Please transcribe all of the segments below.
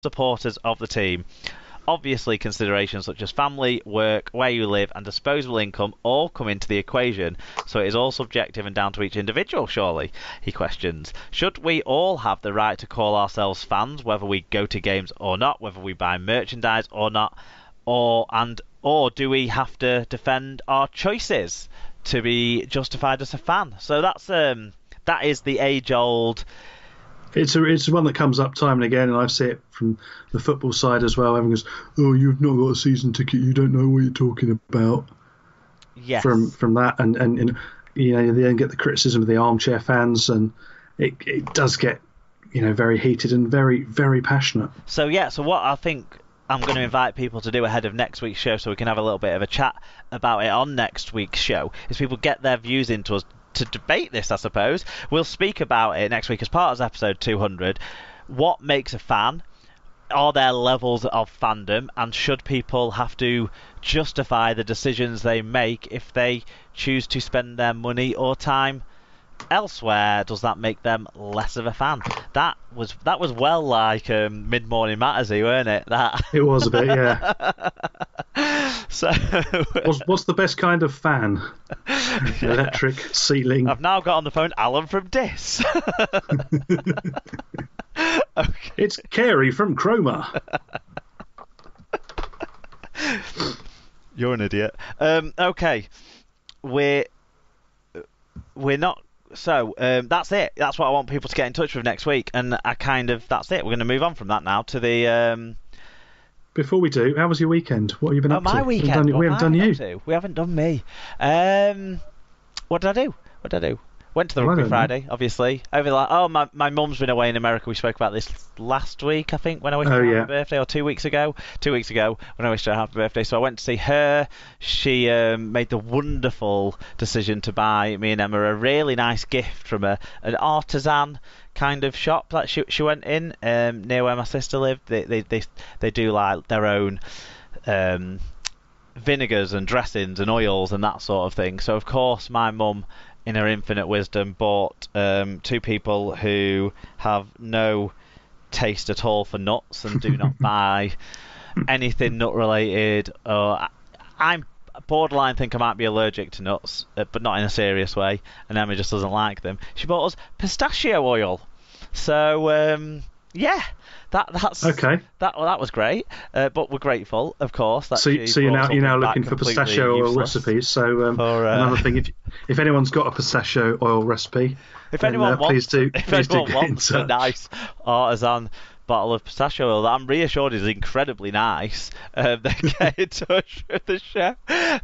supporters of the team. Obviously, considerations such as family, work, where you live, and disposable income all come into the equation, so it is all subjective and down to each individual, surely, he questions. Should we all have the right to call ourselves fans, whether we go to games or not, whether we buy merchandise or not, or do we have to defend our choices to be justified as a fan? So that is the age-old... It's one that comes up time and again, and I see it from the football side as well. Everyone goes, "Oh, you've not got a season ticket. You don't know what you're talking about." Yes. From that, and you then get the criticism of the armchair fans, and it does get very heated and very, very passionate. So what I think I'm going to invite people to do ahead of next week's show, so we can have a little bit of a chat about it on next week's show, is people get their views into us to debate this, I suppose. We'll speak about it next week as part of episode 200. What makes a fan? Are there levels of fandom? And should people have to justify the decisions they make if they choose to spend their money or time elsewhere? Does that make them less of a fan? That was well like Mid-Morning Mattersy, weren't it? That it was a bit, yeah. So what's the best kind of fan? Yeah. Electric, ceiling. I've now got on the phone Alan from Dis. Okay. It's Carey from Chroma. You're an idiot. Okay, we're not. So that's it. That's what I want people to get in touch with next week, and that's it. We're going to move on from that now to the. Before we do, how was your weekend? What have you been up to? My weekend. We haven't done you. We haven't done me. What did I do? Went to the rugby Friday, obviously. My mum's been away in America. We spoke about this last week, I think, when I wished her happy birthday, or 2 weeks ago. 2 weeks ago, when I wished her happy birthday. So I went to see her. She made the wonderful decision to buy me and Emma a really nice gift from an artisan kind of shop that she went in near where my sister lived. They do like their own vinegars and dressings and oils and that sort of thing. So of course my mum, in her infinite wisdom, bought two people who have no taste at all for nuts and do not buy anything nut related. I'm borderline think I might be allergic to nuts, but not in a serious way, and Emma just doesn't like them. She bought us pistachio oil. So yeah, that's okay. That was great, but we're grateful, of course. That so you're now looking for pistachio oil recipes. So another thing, if anyone's got a pistachio oil recipe, if anyone wants a nice artisan bottle of pistachio oil that I'm reassured is incredibly nice, then get in touch with the chef.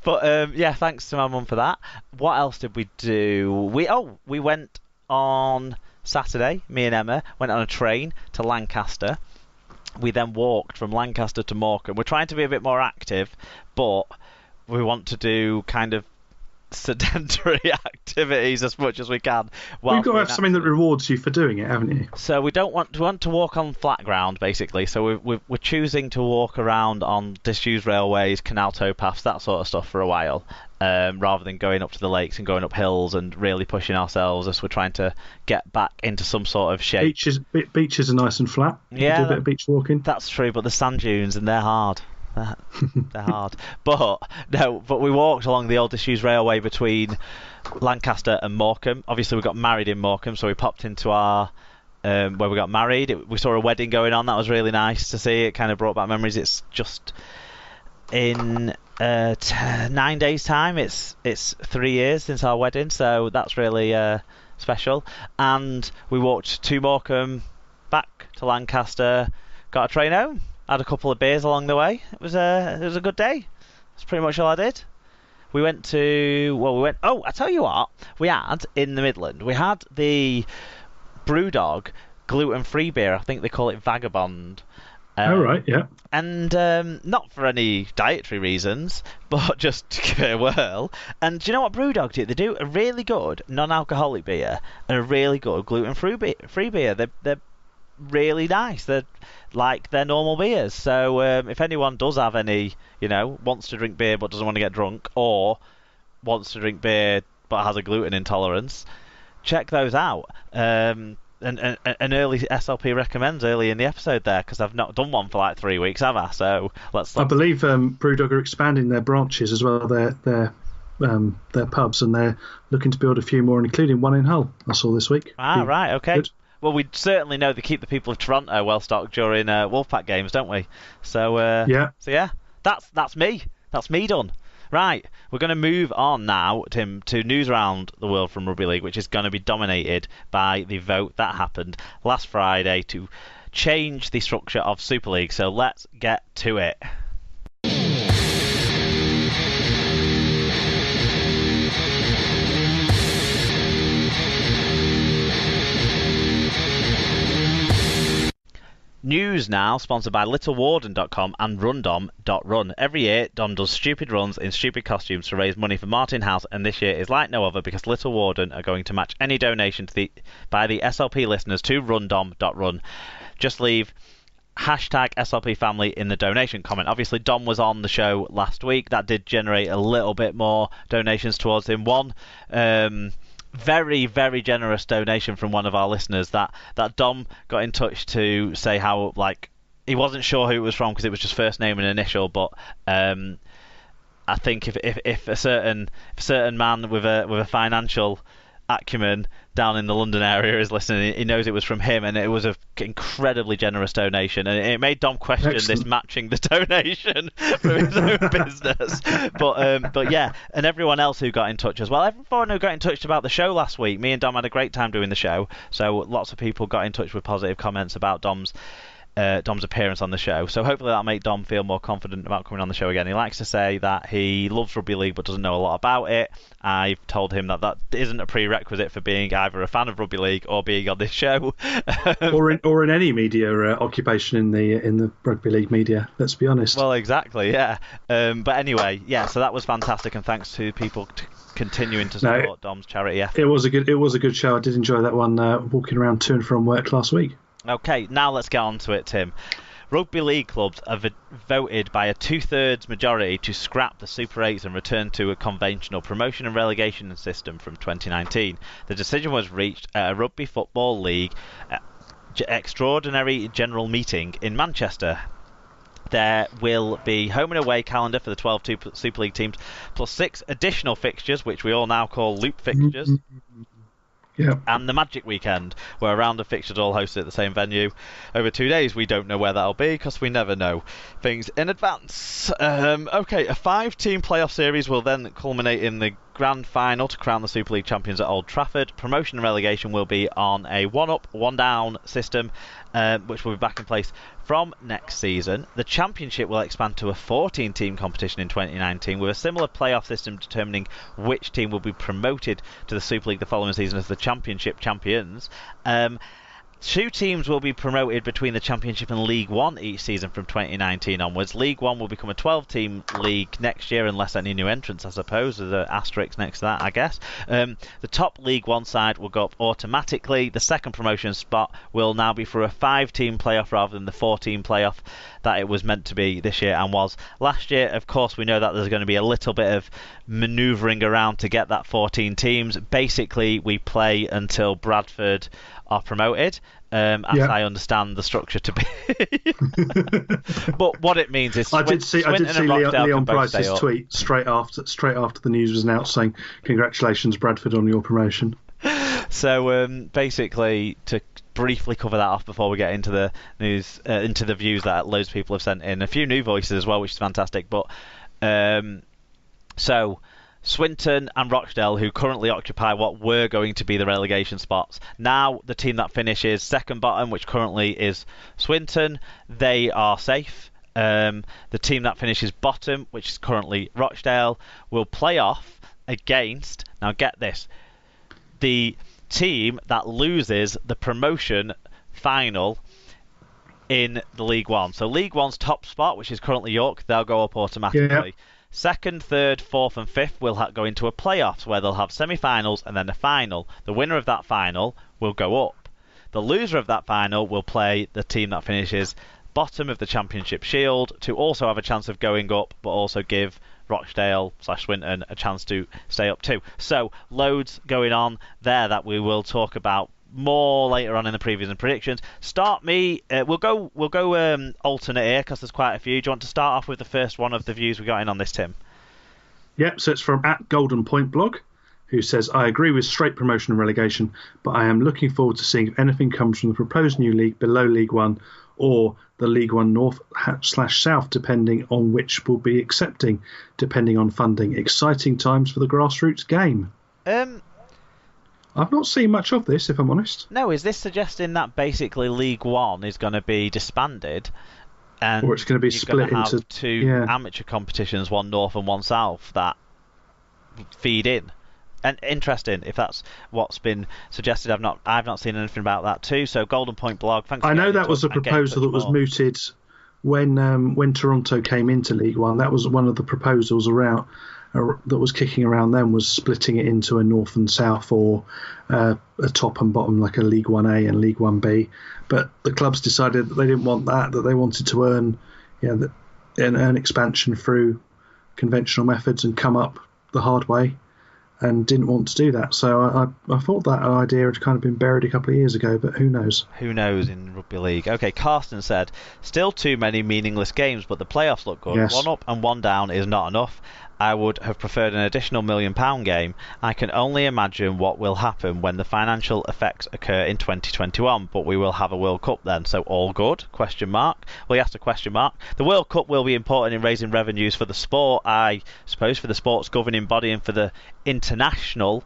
But yeah, thanks to my mum for that. What else did we do? We went on Saturday, me and Emma went on a train to Lancaster. We then walked from Lancaster to Morecambe. We're trying to be a bit more active, but we want to do kind of sedentary activities as much as we can. You've got to have something that rewards you for doing it, haven't you? So we want to walk on flat ground, basically. So we're choosing to walk around on disused railways, canal towpaths, that sort of stuff for a while, rather than going up to the lakes and going up hills and really pushing ourselves as we're trying to get back into some sort of shape. Beaches are nice and flat. Yeah, do a bit of beach walking. That's true, but the sand dunes, and they're hard. They're hard. But we walked along the old disused railway between Lancaster and Morecambe. Obviously, we got married in Morecambe, so we popped into our where we got married. We saw a wedding going on. That was really nice to see. It kind of brought back memories. It's just in 9 days' time. It's 3 years since our wedding, so that's really special. And we walked to Morecambe, back to Lancaster, got a train home. Had a couple of beers along the way. It was a good day. That's pretty much all I did. I tell you what, we had in the Midland, we had the Brewdog gluten-free beer. I think they call it Vagabond. Right, yeah. And not for any dietary reasons, but just to give it a whirl. And do you know what Brewdog do? They do a really good non-alcoholic beer and a really good gluten-free beer. They're really nice. They're like their normal beers. So if anyone does have any, wants to drink beer but doesn't want to get drunk, or wants to drink beer but has a gluten intolerance, check those out. an early SLP recommends early in the episode there, because I've not done one for like 3 weeks, have I? So let's. I believe Brewdog are expanding their branches as well, their pubs, and they're looking to build a few more, including one in Hull. I saw this week. Right, okay. Good. Well, we certainly know they keep the people of Toronto well stocked during Wolfpack games, don't we? So yeah. So yeah, that's me. That's me done. Right, we're going to move on now, Tim, to news around the world from Rugby League, which is going to be dominated by the vote that happened last Friday to change the structure of Super League. So let's get to it. News now, sponsored by littlewarden.com and rundom.run. Every year, Dom does stupid runs in stupid costumes to raise money for Martin House, and this year is like no other because Little Warden are going to match any donation by the SLP listeners to rundom.run. Just leave hashtag SLP family in the donation comment. Obviously, Dom was on the show last week. That did generate a little bit more donations towards him. One very, very generous donation from one of our listeners that Dom got in touch to say how, like, he wasn't sure who it was from because it was just first name and initial, but I think if a certain man with a financial acumen down in the London area is listening, he knows it was from him, and it was an incredibly generous donation, and it made Dom question this matching the donation from his own business. But yeah, and everyone else who got in touch as well, everyone who got in touch about the show last week. Me and Dom had a great time doing the show, so lots of people got in touch with positive comments about Dom's appearance on the show, so hopefully that'll make Dom feel more confident about coming on the show again. He likes to say that he loves rugby league but doesn't know a lot about it. I've told him that isn't a prerequisite for being either a fan of rugby league or being on this show, or in any media occupation in the rugby league media. Let's be honest. Well, exactly, yeah. But anyway, yeah. So that was fantastic, and thanks to people continuing to support Dom's charity effort. It was a good show. I did enjoy that one. Walking around to and from work last week. Okay, now let's get on to it, Tim. Rugby league clubs have voted by a 2/3 majority to scrap the Super 8s and return to a conventional promotion and relegation system from 2019. The decision was reached at a Rugby Football League extraordinary general meeting in Manchester. There will be home and away calendar for the 12 Super League teams, plus 6 additional fixtures, which we all now call loop fixtures. Yeah. And the Magic Weekend, where a round of fixtures all hosted at the same venue over 2 days. We don't know where that'll be because we never know things in advance. Okay, a 5-team playoff series will then culminate in the grand final to crown the Super League champions at Old Trafford. Promotion and relegation will be on a 1-up, 1-down system, which will be back in place from next season. The championship will expand to a 14-team competition in 2019 with a similar playoff system determining which team will be promoted to the Super League the following season as the championship champions. 2 teams will be promoted between the Championship and League One each season from 2019 onwards. League One will become a 12-team league next year, unless any new entrants, I suppose. There's an asterisk next to that, I guess. The top League One side will go up automatically. The second promotion spot will now be for a 5-team playoff rather than the 4-team playoff that it was meant to be this year and was last year. Of course, we know that there's going to be a little bit of manoeuvring around to get that 14 teams. Basically, we play until Bradford are promoted, as I understand the structure to be. But what it means is, I did see Leon Price's tweet straight after the news was announced saying, "Congratulations, Bradford, on your promotion." So basically, to briefly cover that off before we get into the news, into the views that loads of people have sent in, a few new voices as well, which is fantastic. But so Swinton and Rochdale, who currently occupy what were going to be the relegation spots. Now the team that finishes second bottom, which currently is Swinton, they are safe. The team that finishes bottom, which is currently Rochdale, will play off against, now get this, the team that loses the promotion final in the League One. So League One's top spot, which is currently York, they'll go up automatically. Yeah. Second, third, fourth and fifth will go into a playoffs where they'll have semi-finals and then a final. The winner of that final will go up. The loser of that final will play the team that finishes bottom of the Championship Shield to also have a chance of going up, but also give Rochdale/Swinton a chance to stay up too. So loads going on there that we will talk about more later on in the previews and predictions. Start me. We'll go alternate here because there's quite a few. Do you want to start off with the first one of the views we got in on this, Tim? Yep. So it's from @GoldenPointBlog, who says, I agree with straight promotion and relegation, but I am looking forward to seeing if anything comes from the proposed new league below League One or the League One North/South, depending on which will be accepting, depending on funding. Exciting times for the grassroots game. I've not seen much of this, if I'm honest. No, is this suggesting that basically League One is going to be disbanded? And or it's going to be split into two amateur competitions, one North and one South, that feed in? And interesting, if that's what's been suggested. I've not seen anything about that too. So Golden Point Blog, thanks. I know that was a proposal that was mooted when Toronto came into League One. That was one of the proposals around that was kicking around then, was splitting it into a North and South, or a top and bottom, like a League 1A and League 1B. But the clubs decided that they didn't want that they wanted to earn expansion through conventional methods and come up the hard way, and didn't want to do that. So I thought that idea had kind of been buried a couple of years ago, but who knows? Who knows in rugby league? Okay, Carsten said, still too many meaningless games, but the playoffs look good. Yes. One up and one down is not enough. I would have preferred an additional £1 million game. I can only imagine what will happen when the financial effects occur in 2021, but we will have a World Cup then, so all good? Question mark. Well, he asked a question mark. The World Cup will be important in raising revenues for the sport, I suppose, for the sport's governing body and for the international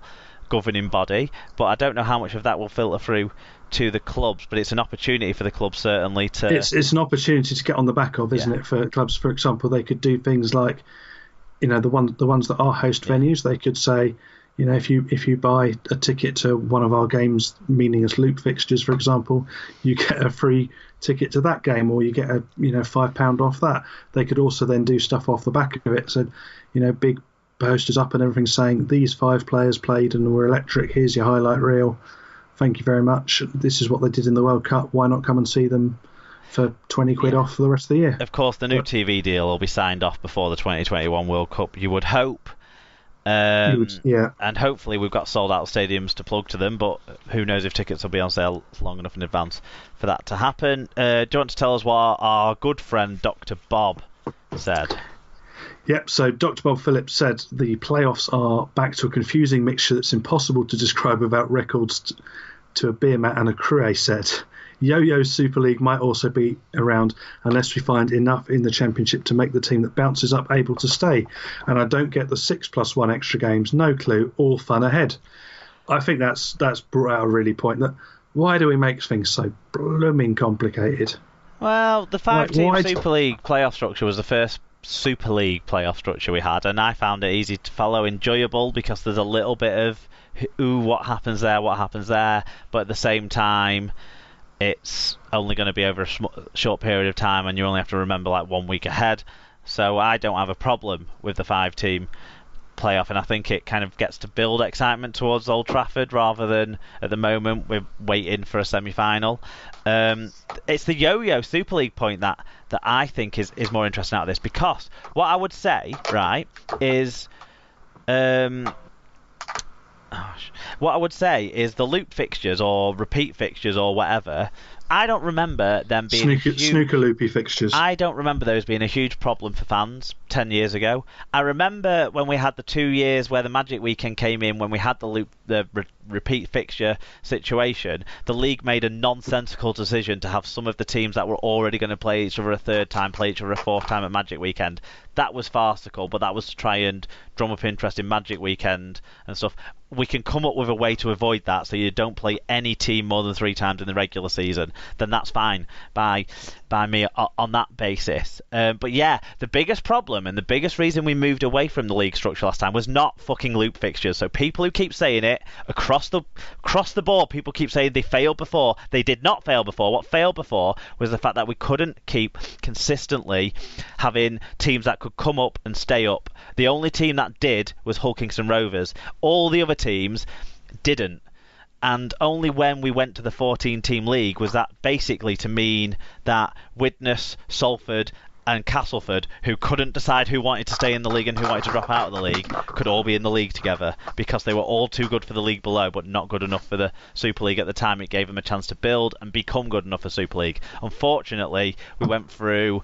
governing body, but I don't know how much of that will filter through to the clubs, but it's an opportunity for the clubs certainly to... It's an opportunity to get on the back of, isn't it, for clubs? For example, they could do things like, the ones that are host venues, they could say, if you buy a ticket to one of our games, meaningless loop fixtures, for example, you get a free ticket to that game, or you get a £5 off that. They could also then do stuff off the back of it. So, big posters up and everything saying, these 5 players played and were electric. Here's your highlight reel. Thank you very much. This is what they did in the World Cup. Why not come and see them for 20 quid off for the rest of the year? Of course, the new TV deal will be signed off before the 2021 World Cup, you would hope. And hopefully we've got sold out stadiums to plug to them, but who knows if tickets will be on sale long enough in advance for that to happen. Do you want to tell us what our good friend Dr. Bob said? Yep, so Dr. Bob Phillips said the playoffs are back to a confusing mixture that's impossible to describe without records to a beer mat and a Cruet set. Yo-Yo Super League might also be around unless we find enough in the Championship to make the team that bounces up able to stay. And I don't get the 6+1 extra games. No clue. All fun ahead. I think that's brought out a really point that why do we make things so blooming complicated? Well, the 5-team Super League playoff structure was the first Super League playoff structure we had, and I found it easy to follow, enjoyable, because there's a little bit of what happens there, but at the same time it's only going to be over a short period of time, and you only have to remember like 1 week ahead. So I don't have a problem with the 5-team playoff, and I think it kind of gets to build excitement towards Old Trafford rather than at the moment we're waiting for a semi-final. It's the Yo-Yo Super League point that I think is more interesting out of this, because what I would say, right, is what I would say is the loop fixtures or repeat fixtures or whatever, I don't remember them being snooker loopy fixtures. I don't remember those being a huge problem for fans 10 years ago. I remember when we had the 2 years where the Magic Weekend came in, when we had the repeat fixture situation, the league made a nonsensical decision to have some of the teams that were already going to play each other a third time play each other a fourth time at Magic Weekend. That was farcical, but that was to try and drum up interest in Magic Weekend and stuff. We can come up with a way to avoid that, so you don't play any team more than 3 times in the regular season. Then that's fine by me on that basis. But yeah, the biggest problem and the biggest reason we moved away from the league structure last time was not fucking loop fixtures. So people who keep saying it across the board, people keep saying they failed before. They did not fail before. What failed before was the fact that we couldn't keep consistently having teams that could come up and stay up. The only team that did was Hull Kingston Rovers. All the other teams didn't. And only when we went to the 14-team league was that basically to mean that Widnes, Salford and Castleford, who couldn't decide who wanted to stay in the league and who wanted to drop out of the league, could all be in the league together because they were all too good for the league below but not good enough for the Super League at the time. It gave them a chance to build and become good enough for Super League. Unfortunately, we went through